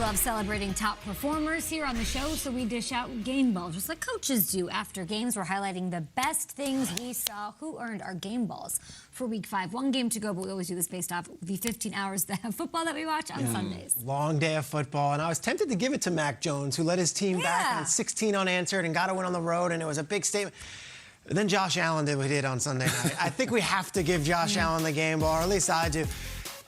love celebrating top performers here on the show, so we dish out game balls, just like coaches do after games. We're highlighting the best things we saw, who earned our game balls for Week 5. One game to go, but we always do this based off the 15 hours of football that we watch on Sundays. Long day of football, and I was tempted to give it to Mac Jones, who led his team back on 16 unanswered and got a win on the road, and it was a big statement. Then Josh Allen did what he did on Sunday night. I think we have to give Josh Allen the game ball, or at least I do.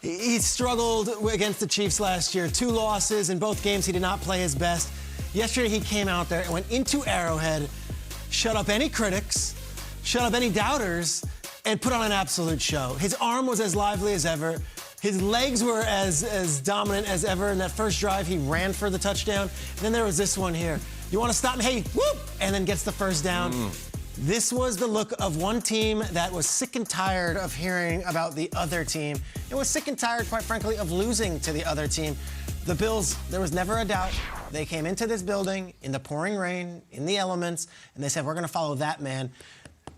He struggled against the Chiefs last year. 2 losses. In both games, he did not play his best. Yesterday, he came out there and went into Arrowhead, shut up any critics, shut up any doubters, and put on an absolute show. His arm was as lively as ever. His legs were as dominant as ever. In that first drive, he ran for the touchdown. And then there was this one here. You want to stop me? Hey, whoop! And then gets the first down. This was the look of one team that was sick and tired of hearing about the other team. It was sick and tired, quite frankly, of losing to the other team. The Bills, there was never a doubt. They came into this building in the pouring rain, in the elements, and they said, we're going to follow that man.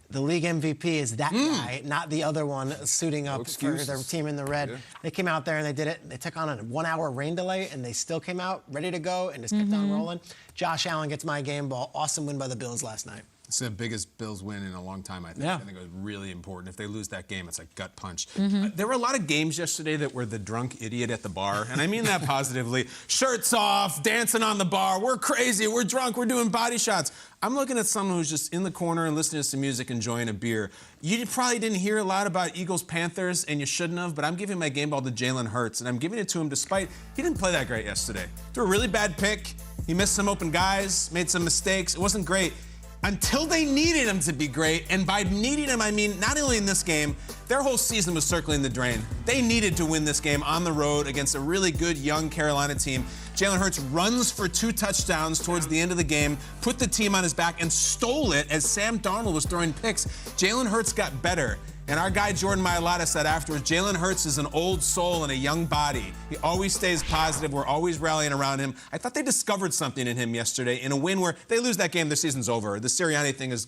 The league MVP is that guy, not the other one suiting up for their team in the red. Yeah. They came out there and they did it. They took on a 1-hour rain delay, and they still came out ready to go and just kept on rolling. Josh Allen gets my game ball. Awesome win by the Bills last night. It's the biggest Bills win in a long time, I think. Yeah. I think it was really important. If they lose that game, it's a gut punch. There were a lot of games yesterday that were the drunk idiot at the bar, and I mean that positively. Shirts off, dancing on the bar. We're crazy. We're drunk. We're doing body shots. I'm looking at someone who's just in the corner and listening to some music, enjoying a beer. You probably didn't hear a lot about Eagles-Panthers, and you shouldn't have, but I'm giving my game ball to Jalen Hurts, and I'm giving it to him despite he didn't play that great yesterday. Threw a really bad pick. He missed some open guys, made some mistakes. It wasn't great. Until they needed him to be great, and by needing him, I mean not only in this game, their whole season was circling the drain. They needed to win this game on the road against a really good young Carolina team. Jalen Hurts runs for 2 touchdowns towards the end of the game, put the team on his back, and stole it as Sam Darnold was throwing picks. Jalen Hurts got better. And our guy Jordan Mailata said afterwards, Jalen Hurts is an old soul in a young body. He always stays positive. We're always rallying around him. I thought they discovered something in him yesterday in a win where they lose that game, their season's over. The Sirianni thing is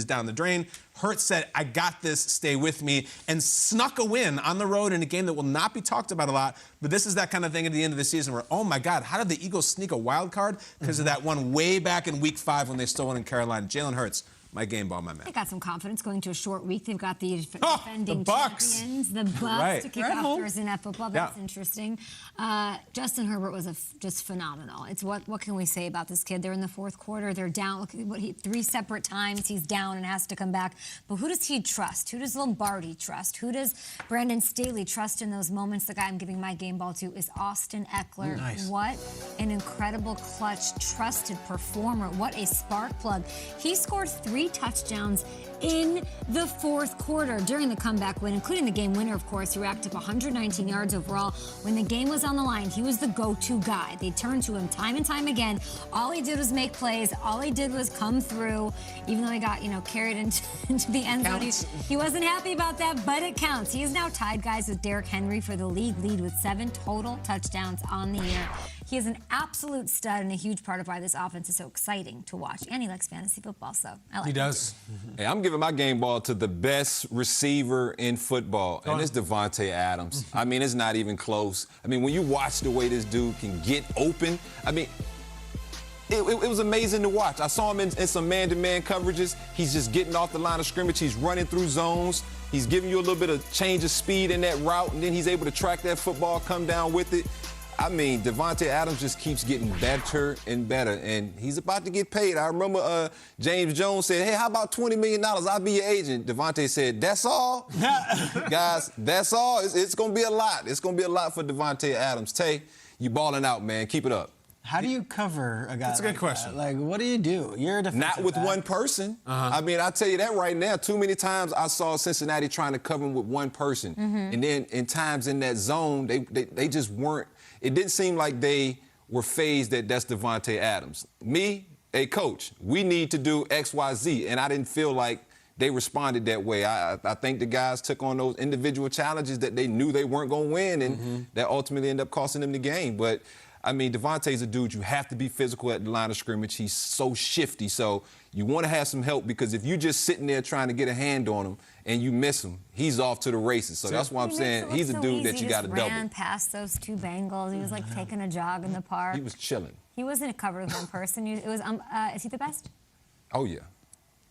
down the drain. Hurts said, I got this, stay with me, and snuck a win on the road in a game that will not be talked about a lot. But this is that kind of thing at the end of the season where, oh my God, how did the Eagles sneak a wild card? Because of that one way back in Week 5 when they stole one in Carolina. Jalen Hurts. My game ball, my man. They got some confidence going to a short week. They've got the defending champions, the Bucks, to kick off Thursday Night Football. That's interesting. Justin Herbert was just phenomenal. It's what can we say about this kid? They're in the 4th quarter. They're down. Look at what 3 separate times he's down and has to come back. But who does he trust? Who does Lombardi trust? Who does Brandon Staley trust in those moments? The guy I'm giving my game ball to is Austin Ekeler. Nice. What an incredible clutch, trusted performer. What a spark plug. He scored 3 touchdowns in the 4th quarter during the comeback win, including the game winner, of course. He racked up 119 yards overall. When the game was on the line, he was the go-to guy. They turned to him time and time again. All he did was make plays. All he did was come through, even though he got, carried into the end zone. He wasn't happy about that, but it counts. He is now tied, guys, with Derrick Henry for the league lead with 7 total touchdowns on the year. He is an absolute stud and a huge part of why this offense is so exciting to watch. And he likes fantasy football, so I like it. He does. Hey, I'm giving my game ball to the best receiver in football, and it's Devonta Adams. I mean, it's not even close. I mean, when you watch the way this dude can get open, I mean, it was amazing to watch. I saw him in some man-to-man coverages. He's just getting off the line of scrimmage. He's running through zones. He's giving you a little bit of change of speed in that route, and then he's able to track that football, come down with it. I mean, Devonta Adams just keeps getting better and better, and he's about to get paid. I remember James Jones said, hey, how about $20 million? I'll be your agent. Devonta said, that's all? Guys, that's all? It's going to be a lot. It's going to be a lot for Devonta Adams. Tay, you balling out, man. Keep it up. How do you cover a guy That's a good question. Like, what do you do? You're a defensive Not with back. one person. I mean, I'll tell you that right now. Too many times I saw Cincinnati trying to cover him with one person. And then in times in that zone, they just weren't. It didn't seem like they were phased that that's Devonta Adams. Me, a coach, we need to do X, Y, Z. And I didn't feel like they responded that way. I think the guys took on those individual challenges that they knew they weren't going to win and that ultimately ended up costing them the game. But I mean, Devontae's a dude you have to be physical at the line of scrimmage. He's so shifty. So you want to have some help because if you're just sitting there trying to get a hand on him and you miss him, he's off to the races. So that's why I'm saying he's a dude that you got to double. He ran past those two Bengals. He was like taking a jog in the park. He was chilling. He wasn't covered with one person. It was. Is he the best? Oh, yeah.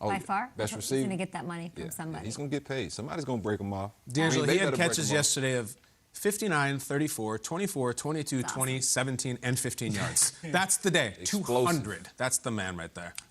By far? Best receiver. He's going to get that money from somebody. He's going to get paid. Somebody's going to break him off. D'Angelo, he had catches yesterday of 59, 34, 24, 22, 20, 17, and 15 yards. That's the day. 200. That's the man right there.